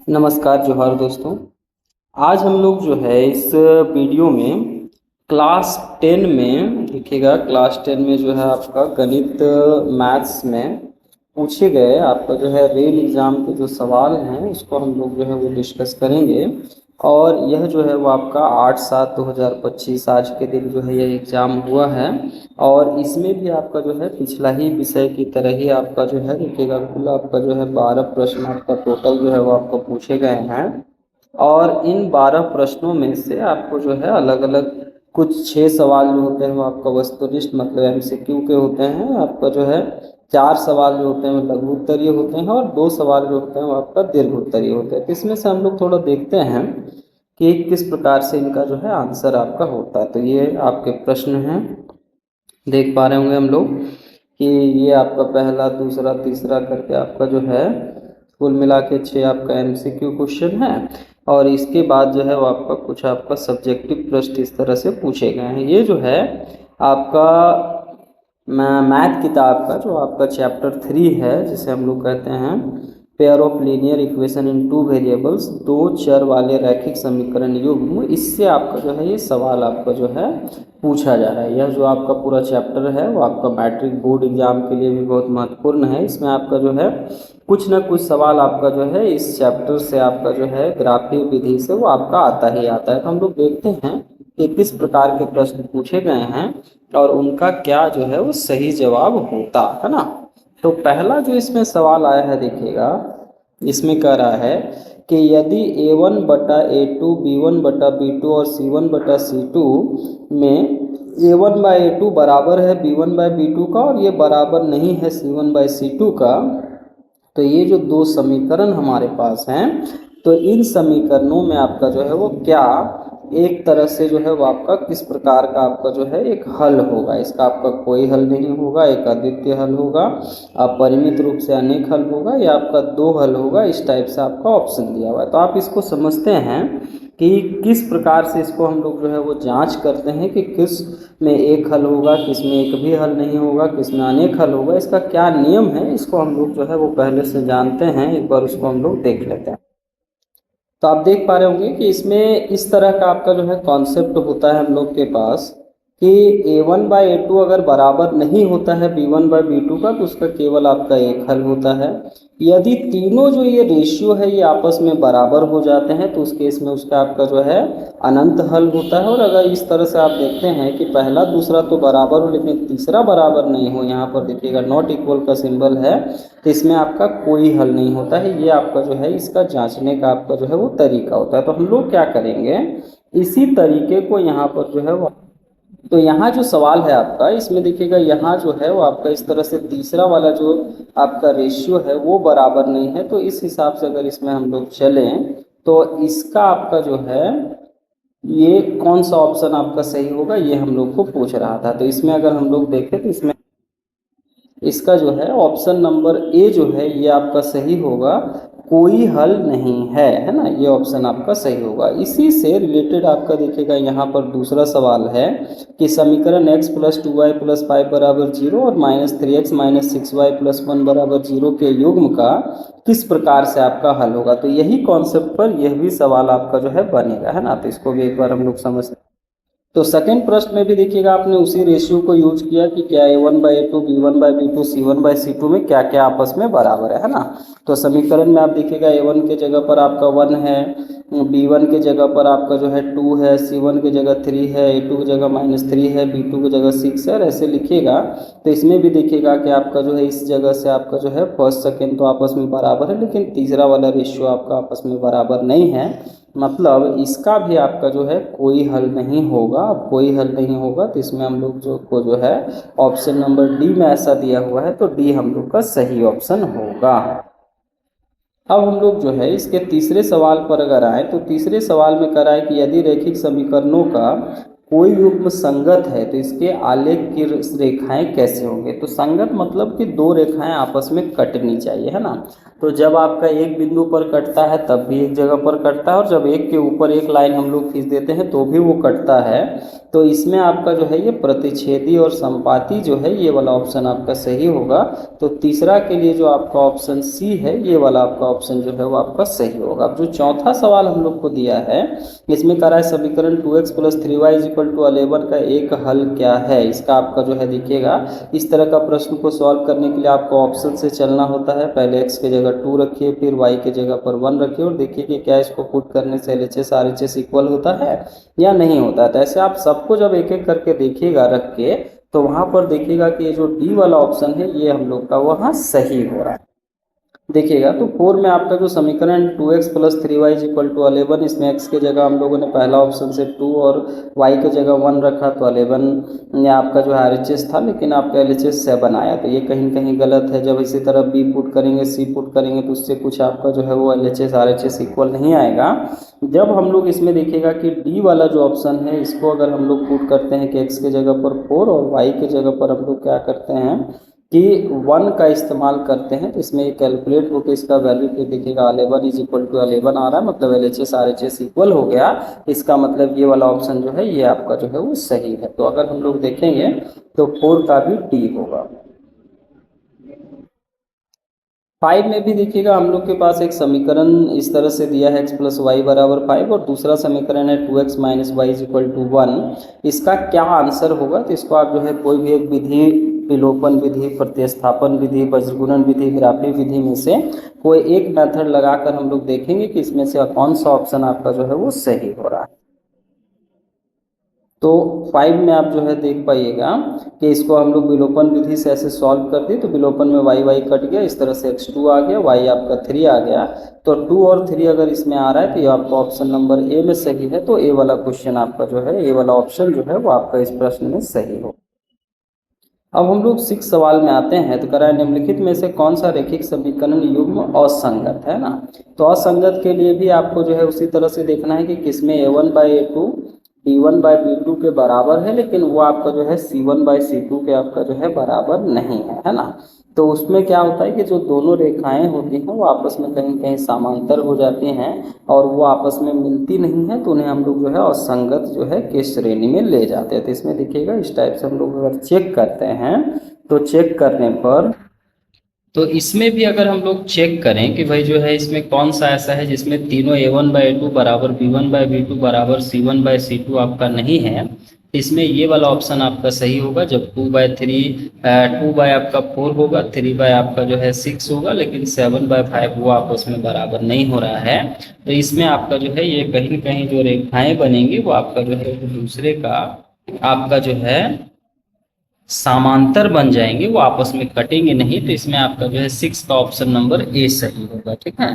नमस्कार जोहार दोस्तों। आज हम लोग जो है इस वीडियो में क्लास 10 में देखिएगा। क्लास 10 में जो है आपका गणित मैथ्स में पूछे गए आपका जो है रेल एग्ज़ाम के जो सवाल हैं उसको हम लोग जो है वो डिस्कस करेंगे। और यह जो है वो आपका 8/7/2025 आज के दिन जो है यह एग्ज़ाम हुआ है। और इसमें भी आपका जो है पिछला ही विषय की तरह ही आपका जो है देखिएगा कुल आपका जो है 12 प्रश्न आपका टोटल जो है वो आपको पूछे गए हैं। और इन 12 प्रश्नों में से आपको जो है अलग अलग कुछ 6 सवाल जो होते हैं वो आपका वस्तुनिष्ठ मतलब एमसीक्यू के होते हैं। आपका जो है 4 सवाल जो होते हैं वो लघु उत्तरीय होते हैं और 2 सवाल जो होते हैं वो आपका दीर्घ उत्तरीय होते हैं। तो इसमें से हम लोग थोड़ा देखते हैं कि किस प्रकार से इनका जो है आंसर आपका होता है। तो ये आपके प्रश्न हैं, देख पा रहे होंगे हम लोग कि ये आपका पहला दूसरा तीसरा करके आपका जो है कुल मिला के 6 आपका एमसीक्यू क्वेश्चन है। और इसके बाद जो है वो आपका कुछ आपका सब्जेक्टिव प्रश्न इस तरह से पूछे गए हैं। ये जो है आपका मैथ किताब का जो आपका चैप्टर 3 है जिसे हम लोग कहते हैं pair of linear equation in two variables, दो चर वाले रैखिक समीकरण युग्म, इससे आपका जो है ये सवाल आपका जो है पूछा जा रहा है। यह जो आपका पूरा चैप्टर है वो आपका मैट्रिक बोर्ड एग्जाम के लिए भी बहुत महत्वपूर्ण है। इसमें आपका जो है कुछ ना कुछ सवाल आपका जो है इस चैप्टर से आपका जो है ग्राफीय विधि से वो आपका आता ही आता है। तो हम लोग देखते हैं कि किस प्रकार के प्रश्न पूछे गए हैं और उनका क्या जो है वो सही जवाब होता है ना। तो पहला जो इसमें सवाल आया है देखिएगा, इसमें कह रहा है कि यदि a1/a2 b1/b2 और c1/c2 में a1/a2 बराबर है b1/b2 का और ये बराबर नहीं है c1/c2 का, तो ये जो दो समीकरण हमारे पास हैं तो इन समीकरणों में आपका जो है वो क्या एक तरह से जो है वो आपका किस प्रकार का आपका जो है एक हल होगा। इसका आपका कोई हल नहीं होगा, एक अद्वितीय हल होगा, अपरिमित रूप से अनेक हल होगा, या आपका दो हल होगा। इस टाइप से आपका ऑप्शन दिया हुआ है। तो आप इसको समझते हैं कि किस प्रकार से इसको हम लोग जो है वो जांच करते हैं कि किस में एक हल होगा, किस में एक भी हल नहीं होगा, किस में अनेक हल होगा। इसका क्या नियम है इसको हम लोग जो है वो पहले से जानते हैं। एक बार उसको हम लोग देख लेते हैं। तो आप देख पा रहे होंगे कि इसमें इस तरह का आपका जो है कॉन्सेप्ट होता है हम लोग के पास कि a1/a2 अगर बराबर नहीं होता है b1/b2 का तो उसका केवल आपका एक हल होता है। यदि तीनों जो ये रेशियो है ये आपस में बराबर हो जाते हैं तो उस केस में उसका आपका जो है अनंत हल होता है। और अगर इस तरह से आप देखते हैं कि पहला दूसरा तो बराबर हो लेकिन तीसरा बराबर नहीं हो, यहाँ पर देखिएगा नॉट इक्वल का सिंबल है, तो इसमें आपका कोई हल नहीं होता है। ये आपका जो है इसका जांचने का आपका जो है वो तरीका होता है। तो हम लोग क्या करेंगे, इसी तरीके को यहाँ पर जो है वो, तो यहाँ जो सवाल है आपका इसमें देखिएगा यहाँ जो है वो आपका इस तरह से तीसरा वाला जो आपका रेशियो है वो बराबर नहीं है। तो इस हिसाब से अगर इसमें हम लोग चलें तो इसका आपका जो है ये कौन सा ऑप्शन आपका सही होगा ये हम लोग को पूछ रहा था। तो इसमें अगर हम लोग देखें तो इसमें इसका जो है ऑप्शन नंबर ए जो है ये आपका सही होगा, कोई हल नहीं है ना, ये ऑप्शन आपका सही होगा। इसी से रिलेटेड आपका देखिएगा यहाँ पर दूसरा सवाल है कि समीकरण x + 2y + 5 = 0 और -3x - 6y + 1 = 0 के युग्म का किस प्रकार से आपका हल होगा। तो यही कॉन्सेप्ट पर यह भी सवाल आपका जो है बनेगा, है ना। तो इसको भी एक बार हम लोग समझते हैं। तो सेकंड प्रश्न में भी देखिएगा आपने उसी रेशियो को यूज किया कि क्या a1/a2 b1/b2 c1/c2 में क्या क्या आपस में बराबर है ना। तो समीकरण में आप देखिएगा a1 के जगह पर आपका 1 है, b1 के जगह पर आपका जो है 2 है, c1 की जगह 3 है, a2 की जगह -3 है, b2 की जगह 6 है, ऐसे लिखिएगा। तो इसमें भी देखिएगा कि आपका जो है इस जगह से आपका जो है फर्स्ट सेकेंड तो आपस में बराबर है लेकिन तीसरा वाला रेशियो आपका आपस में बराबर नहीं है, मतलब इसका भी आपका जो है कोई हल नहीं होगा। अब कोई हल नहीं होगा तो इसमें हम लोग जो है ऑप्शन नंबर डी में ऐसा दिया हुआ है तो डी हम लोग का सही ऑप्शन होगा। अब हम लोग जो है इसके तीसरे सवाल पर अगर आए तो तीसरे सवाल में कह रहा है कि यदि रैखिक समीकरणों का कोई युग्म संगत है तो इसके आलेख की रेखाएं कैसे होंगे। तो संगत मतलब कि दो रेखाएं आपस में कटनी चाहिए, है ना। तो जब आपका एक बिंदु पर कटता है तब भी एक जगह पर कटता है और जब एक के ऊपर एक लाइन हम लोग खींच देते हैं तो भी वो कटता है। तो इसमें आपका जो है ये प्रतिच्छेदी और संपाती जो है ये वाला ऑप्शन आपका सही होगा। तो तीसरा के लिए जो आपका ऑप्शन सी है ये वाला आपका ऑप्शन जो है वो आपका सही होगा। अब जो चौथा सवाल हम लोग को दिया है इसमें कह रहा है समीकरण 2x + 3y = 11 का एक हल क्या है। इसका आपका जो है देखिएगा इस तरह का प्रश्न को सॉल्व करने के लिए आपको ऑप्शन से चलना होता है। पहले x की जगह 2 रखिए, फिर y की जगह पर 1 रखिए और देखिए कि क्या इसको पुट करने से LHS RHS इक्वल होता है या नहीं होता है। तो ऐसे आप सबको जब एक एक करके देखिएगा रख के, तो वहाँ पर देखिएगा कि ये जो डी वाला ऑप्शन है ये हम लोग का वहाँ सही हो रहा है। देखिएगा तो 4 में आपका जो समीकरण 2x + 3y = 11, इसमें x की जगह हम लोगों ने पहला ऑप्शन से 2 और y की जगह 1 रखा, तो 11 में आपका जो है RHS था, लेकिन आपका LHS 7 आया, तो ये कहीं कहीं गलत है। जब इसी तरह b पुट करेंगे, c पुट करेंगे तो उससे कुछ आपका जो है वो LHS RHS इक्वल नहीं आएगा। जब हम लोग इसमें देखिएगा कि डी वाला जो ऑप्शन है इसको अगर हम लोग पुट करते हैं कि x की जगह पर 4 और y की जगह पर हम लोग क्या करते हैं कि 1 का इस्तेमाल करते हैं, तो इसमें ये कैलकुलेट होकर इसका वैल्यू पे देखिएगा 11 = 11 आ रहा है, मतलब LHS RHS इक्वल हो गया। इसका मतलब ये वाला ऑप्शन जो है ये आपका जो है वो सही है। तो अगर हम लोग देखेंगे तो 4 का भी डी होगा। 5 में भी देखिएगा हम लोग के पास एक समीकरण इस तरह से दिया है x + y = 5 और दूसरा समीकरण है 2x - y = 1। इसका क्या आंसर होगा, तो इसको आप जो है कोई भी एक विधि, विलोपन विधि, प्रतिस्थापन विधि, वज्रगुणन विधि, ग्राफी विधि में से कोई एक मेथड लगाकर हम लोग देखेंगे कि इसमें से कौन सा ऑप्शन आपका जो है वो सही हो रहा है। तो 5 में आप जो है देख पाइएगा कि इसको हम लोग विलोपन विधि से ऐसे सॉल्व कर दी, तो विलोपन में y कट गया, इस तरह से x2 आ गया, y आपका 3 आ गया। तो 2 और 3 अगर इसमें आ रहा है तो ये आपका ऑप्शन नंबर ए में सही है। तो ए वाला क्वेश्चन आपका जो है, ए वाला ऑप्शन जो है वो आपका इस प्रश्न में सही हो। अब हम लोग 6 सवाल में आते हैं। तो कह रहा है निम्नलिखित में से कौन सा रैखिक समीकरण युग्म असंगत है ना। तो असंगत के लिए भी आपको जो है उसी तरह से देखना है कि किसमें a1/a2 b1/b2 के बराबर है, लेकिन वो आपका जो है c1/c2 के आपका जो है बराबर नहीं है ना। तो उसमें क्या होता है कि जो दोनों रेखाएं होती हैं वो आपस में कहीं कहीं समांतर हो जाती हैं और वो आपस में मिलती नहीं है, तो उन्हें हम लोग जो है असंगत जो है किस श्रेणी में ले जाते हैं। तो इसमें देखिएगा इस टाइप से हम लोग अगर चेक करते हैं तो चेक करने पर, तो इसमें भी अगर हम लोग चेक करें कि भाई जो है इसमें कौन सा ऐसा है जिसमें तीनों a1/a2 बराबर, b1/b2 बराबर, c1/c2 आपका नहीं है, इसमें ये वाला ऑप्शन आपका सही होगा। जब 2/3 2 आपका 4 होगा, 3 आपका जो है 6 होगा, लेकिन 7/5 वो आपस में बराबर नहीं हो रहा है। तो इसमें आपका जो है ये कहीं कहीं जो रेखाएं बनेंगी वो आपका जो है दूसरे का आपका जो है समांतर बन जाएंगे, वो आपस में कटेंगे नहीं। तो इसमें आपका जो है 6 का ऑप्शन नंबर ए सही होगा। ठीक है,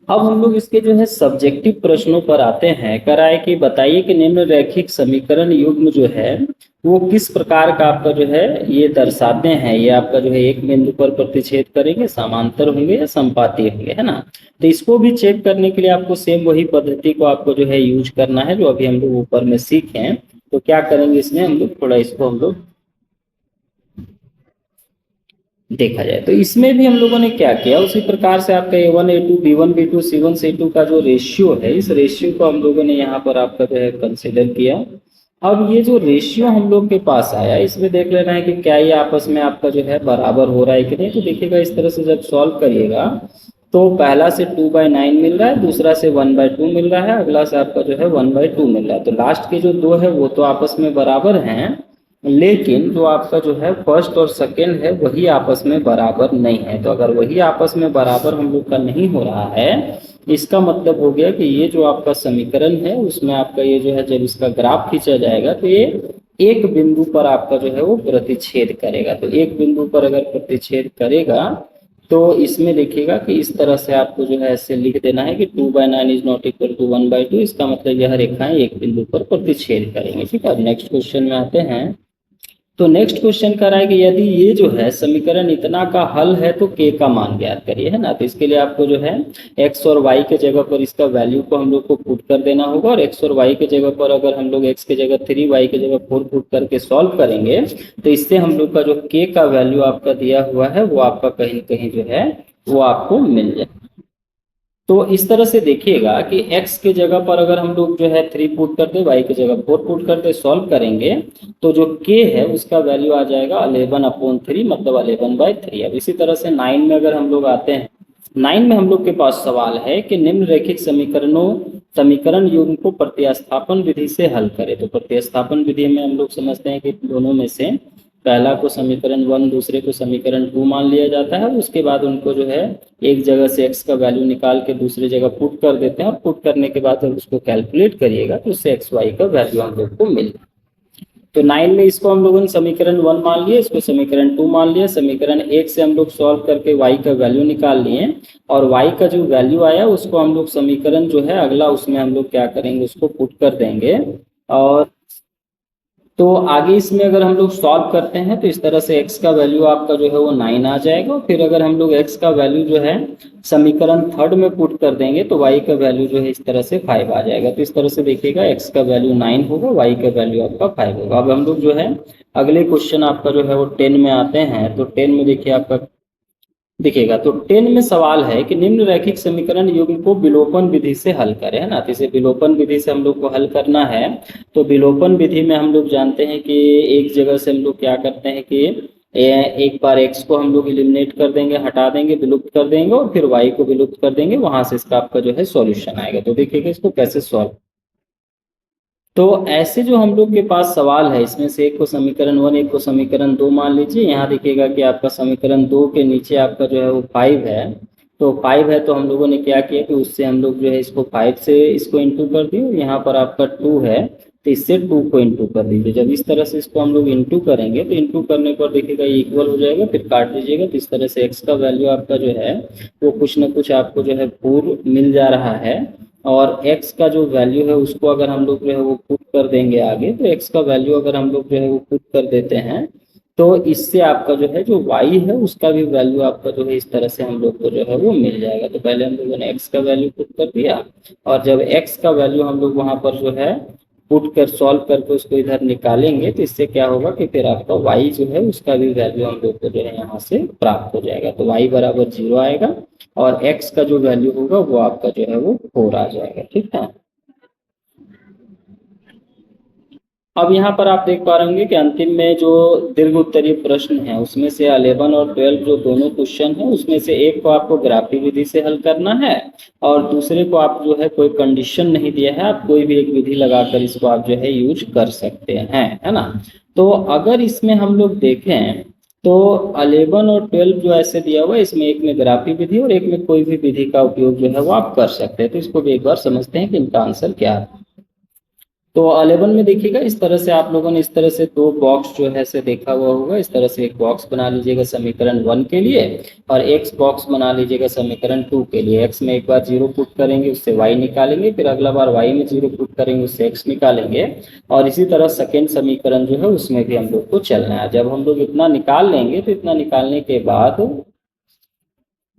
अब हम लोग इसके जो है सब्जेक्टिव प्रश्नों पर आते हैं। कराए कि बताइए कि निम्न रैखिक समीकरण युग्म जो है वो किस प्रकार का आपका जो है ये दर्शाते हैं। ये आपका जो है एक बिंदु पर प्रतिच्छेद करेंगे, समांतर होंगे या संपाती होंगे, है ना। तो इसको भी चेक करने के लिए आपको सेम वही पद्धति को आपको जो है यूज करना है जो अभी हम लोग ऊपर में सीखे। तो क्या करेंगे इसमें हम लोग थोड़ा इसको हम लोग देखा जाए, तो इसमें भी हम लोगों ने क्या किया उसी प्रकार से आपका a1 a2 b1 b2 c1 c2 का जो रेशियो है, इस रेशियो को हम लोगों ने यहाँ पर आपका जो है कंसिडर किया। अब ये जो रेशियो हम लोग के पास आया इसमें देख लेना है कि क्या ये आपस में आपका जो है बराबर हो रहा है कि नहीं। तो देखिएगा इस तरह से जब सॉल्व करिएगा तो पहला से 2/9 मिल रहा है, दूसरा से 1/2 मिल रहा है, अगला से आपका जो है 1/2 मिल रहा है। तो लास्ट के जो दो है वो तो आपस में बराबर हैं, लेकिन जो आपका जो है फर्स्ट और सेकेंड है वही आपस में बराबर नहीं है। तो अगर वही आपस में बराबर हम लोग का नहीं हो रहा है, इसका मतलब हो गया कि ये जो आपका समीकरण है उसमें आपका ये जो है जब इसका ग्राफ खींचा जाएगा तो ये एक बिंदु पर आपका जो है वो प्रतिच्छेद करेगा। तो एक बिंदु पर अगर प्रतिच्छेद करेगा तो इसमें देखिएगा कि इस तरह से आपको जो है ऐसे लिख देना है कि 2/9 इज नॉट इक्वल टू 1/2। इसका मतलब यह रेखाएं एक बिंदु पर प्रतिच्छेद करेंगे। ठीक है, नेक्स्ट क्वेश्चन में आते हैं। तो नेक्स्ट क्वेश्चन कर रहा है कि यदि ये जो है समीकरण इतना का हल है तो k का मान ज्ञात करिए, है ना। तो इसके लिए आपको जो है x और y के जगह पर इसका वैल्यू को हम लोग को पुट कर देना होगा, और x और y के जगह पर अगर हम लोग x के जगह 3 y के जगह 4 पुट करके सॉल्व करेंगे तो इससे हम लोग का जो k का वैल्यू आपका दिया हुआ है वो आपका कहीं कहीं जो है वो आपको मिल जाए। तो इस तरह से देखिएगा कि x के जगह पर अगर हम लोग जो है 3 पुट करते, y की जगह 4 पुट करते, सॉल्व करेंगे तो जो k है उसका वैल्यू आ जाएगा 11/3, मतलब 11/3। अब इसी तरह से 9 में अगर हम लोग आते हैं, 9 में हम लोग के पास सवाल है कि निम्नलिखित समीकरण युग्म को प्रतिस्थापन विधि से हल करें। तो प्रतिस्थापन विधि में हम लोग समझते हैं कि दोनों में से पहला को समीकरण 1, दूसरे को समीकरण 2 मान लिया जाता है। उसके बाद उनको जो है एक जगह से x का वैल्यू निकाल के दूसरी जगह पुट कर देते हैं, और पुट करने के बाद जब उसको कैलकुलेट करिएगा तो उससे एक्स वाई का वैल्यू हम लोग को मिल। तो 9 में इसको हम लोगों ने समीकरण 1 मान लिया, इसको समीकरण 2 मान लिया। समीकरण 1 से हम लोग सॉल्व करके y का वैल्यू निकाल लिए, और y का जो वैल्यू आया उसको हम लोग समीकरण जो है अगला उसमें हम लोग क्या करेंगे, उसको पुट कर देंगे। और तो आगे इसमें अगर हम लोग सॉल्व करते हैं तो इस तरह से x का वैल्यू आपका जो है वो 9 आ जाएगा। फिर अगर हम लोग x का वैल्यू जो है समीकरण 3 में पुट कर देंगे तो y का वैल्यू जो है इस तरह से 5 आ जाएगा। तो इस तरह से देखिएगा x का वैल्यू 9 होगा, y का वैल्यू आपका 5 होगा। अब हम लोग जो है अगले क्वेश्चन आपका जो है वो 10 में आते हैं। तो 10 में देखिए आपका दिखेगा, तो 10 में सवाल है कि निम्न रैखिक समीकरण युग्म को विलोपन विधि से हल करें, है ना। तो इसे विलोपन विधि से हम लोग को हल करना है। तो विलोपन विधि में हम लोग जानते हैं कि एक जगह से हम लोग क्या करते हैं कि एक बार x को हम लोग इलिमिनेट कर देंगे, हटा देंगे, विलुप्त कर देंगे, और फिर y को विलुप्त कर देंगे, वहां से इसका आपका जो है सॉल्यूशन आएगा। तो देखिएगा इसको कैसे सॉल्व। तो ऐसे जो हम लोग के पास सवाल है, इसमें से एक को समीकरण 1, एक को समीकरण 2 मान लीजिए। यहाँ देखिएगा कि आपका समीकरण 2 के नीचे आपका जो है वो 5 है। तो 5 है तो हम लोगों ने क्या किया कि उससे हम लोग जो है इसको 5 से इसको इंटू कर दिए। यहाँ पर आपका 2 है तो इससे 2 को इंटू कर दीजिए। जब इस तरह से इसको हम लोग इंटू करेंगे तो इंटू करने पर देखिएगा इक्वल हो जाएगा, फिर काट दीजिएगा। तो इस तरह से एक्स का वैल्यू आपका जो है वो कुछ ना कुछ आपको जो है पूर्व मिल जा रहा है। और x का जो वैल्यू है उसको अगर हम लोग जो है वो पुट कर देंगे आगे, तो x का वैल्यू अगर हम लोग जो है वो पुट कर देते हैं तो इससे आपका जो है जो y है उसका भी वैल्यू आपका जो है इस तरह से हम लोग को जो है वो मिल जाएगा। तो पहले हम लोगों ने x का वैल्यू पुट कर दिया, और जब x का वैल्यू हम लोग वहां पर जो है पुट कर सॉल्व करके उसको इधर निकालेंगे तो इससे क्या होगा कि फिर आपका y जो है उसका भी वैल्यू हम लोग को जो है यहाँ से प्राप्त हो जाएगा। तो y बराबर 0 आएगा, और x का जो वैल्यू होगा वो आपका जो है वो 4 आ जाएगा। ठीक है। अब यहाँ पर आप देख पा रहे होंगे कि अंतिम में जो दीर्घ उत्तरीय प्रश्न है उसमें से 11 और 12 जो दोनों क्वेश्चन है उसमें से एक को आपको ग्राफी विधि से हल करना है, और दूसरे को आप जो है कोई कंडीशन नहीं दिया है, आप कोई भी एक विधि लगाकर इसको आप जो है यूज कर सकते हैं, है ना। तो अगर इसमें हम लोग देखें तो 11 और 12 जो ऐसे दिया हुआ है, इसमें एक में ग्राफी विधि और एक में कोई भी विधि का उपयोग जो है वो आप कर सकते हैं। तो इसको भी एक बार समझते हैं कि इनका आंसर क्या है। तो 11 में देखिएगा इस तरह से आप लोगों ने इस तरह से 2 बॉक्स जो है से देखा हुआ होगा। इस तरह से एक बॉक्स बना लीजिएगा समीकरण 1 के लिए, और एक बॉक्स बना लीजिएगा समीकरण 2 के लिए। x में एक बार 0 पुट करेंगे उससे y निकालेंगे, फिर अगला बार y में 0 पुट करेंगे उससे x निकालेंगे, और इसी तरह सेकेंड समीकरण जो है उसमें भी हम लोग को चलना है। जब हम लोग इतना निकाल लेंगे तो इतना निकालने के बाद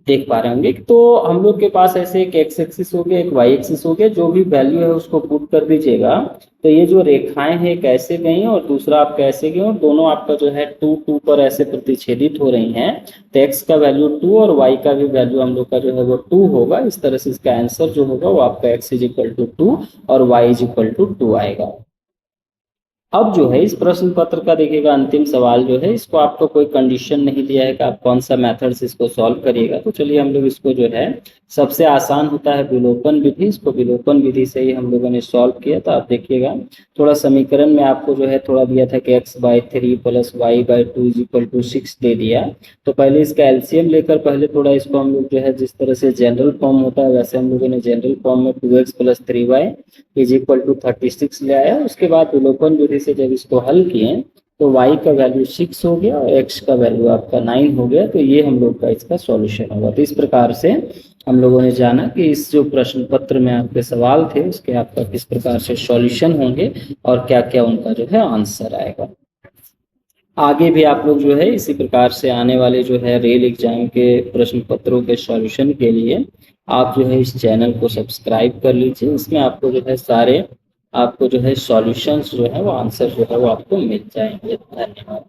देख पा रहे होंगे तो हम लोग के पास ऐसे एक x एक्सिस हो गया, एक y एक्सिस हो गया। जो भी वैल्यू है उसको पुट कर दीजिएगा। तो ये जो रेखाएं हैं कैसे गई और दूसरा आप कैसे गए, और दोनों आपका जो है 2 2 पर ऐसे प्रतिच्छेदित हो रही हैं। तो x का वैल्यू 2 और y का भी वैल्यू हम लोग का जो है वो 2 होगा। इस तरह से इसका आंसर जो होगा वो आपका x इज इक्वल टू 2 और y इज इक्वल टू 2 आएगा। अब जो है इस प्रश्न पत्र का देखिएगा अंतिम सवाल जो है इसको आपको कोई कंडीशन नहीं दिया है कि आप कौन सा मेथड से इसको सॉल्व करिएगा। तो चलिए हम लोग इसको जो है सबसे आसान होता है विलोपन विधि, इसको विलोपन विधि से ही हम लोगों ने सॉल्व किया। तो आप देखिएगा थोड़ा समीकरण में आपको जो है थोड़ा दिया था कि x/3 + y/2 is equal to 6 दे दिया। तो पहले इसका एलसीएम लेकर पहले थोड़ा इसको हम लोग जो है जिस तरह से जनरल फॉर्म होता है वैसे हम लोगों ने जनरल फॉर्म में 2x + 3y is equal to 36 ले आया। उसके बाद विलोपन विधि से जब इसको हल किए तो y का वैल्यू 6 हो गया और x का वैल्यू आपका 9 हो गया। तो ये हम लोग का इसका सॉल्यूशन होगा। तो इस प्रकार से हम लोगों ने जाना कि इस जो प्रश्न पत्र में आपके सवाल थे उसके आपका किस प्रकार से सॉल्यूशन होंगे और क्या क्या उनका जो है आंसर आएगा। आगे भी आप लोग जो है इसी प्रकार से आने वाले जो है रेल एग्जाम के प्रश्न पत्रों के सॉल्यूशन के लिए आप जो है इस चैनल को सब्सक्राइब कर लीजिए। इसमें आपको जो है सारे आपको जो है सॉल्यूशंस जो है वो आंसर जो है वो आपको मिल जाएंगे। धन्यवाद।